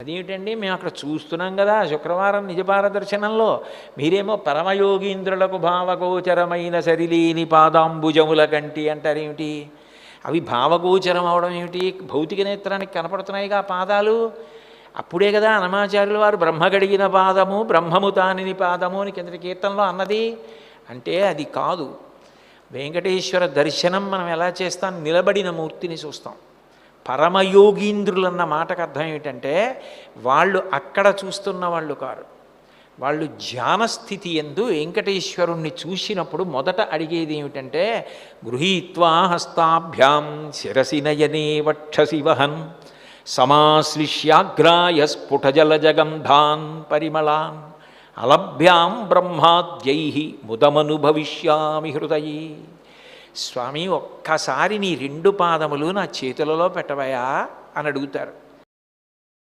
అదేమిటండి మేము అక్కడ చూస్తున్నాం కదా శుక్రవారం నిజపార దర్శనంలో, మీరేమో పరమయోగీంద్రులకు భావగోచరమైన సరిలేని పాదాంబుజముల కంటి అంటారేమిటి? అవి భావగోచరం అవడం ఏమిటి? భౌతిక నేత్రానికి కనపడుతున్నాయిగా పాదాలు. అప్పుడే కదా అన్నమాచార్యుల వారు బ్రహ్మగడిగిన పాదము బ్రహ్మము తానిని పాదము అని కిందటి కీర్తనలో అన్నది. అంటే అది కాదు. వెంకటేశ్వర దర్శనం మనం ఎలా చేస్తాం? నిలబడిన మూర్తిని చూస్తాం. పరమయోగీంద్రులన్న మాటకు అర్థం ఏమిటంటే వాళ్ళు అక్కడ చూస్తున్న వాళ్ళు కారు, వాళ్ళు ధ్యానస్థితి యందు వెంకటేశ్వరుణ్ణి చూసినప్పుడు మొదట అడిగేది ఏమిటంటే గృహీత్వా హస్తాభ్యాం శిరసి నయనే వక్షసి వహన్ సమాశ్లిష్యాగ్రాయ స్ఫుటజలజగంధాన్ పరిమళాన్ అలభ్యాం బ్రహ్మాద్యై ముదమనుభవిష్యామి హృదయే. స్వామి ఒక్కసారి నీ రెండు పాదములు నా చేతులలో పెట్టవయా అని అడుగుతారు.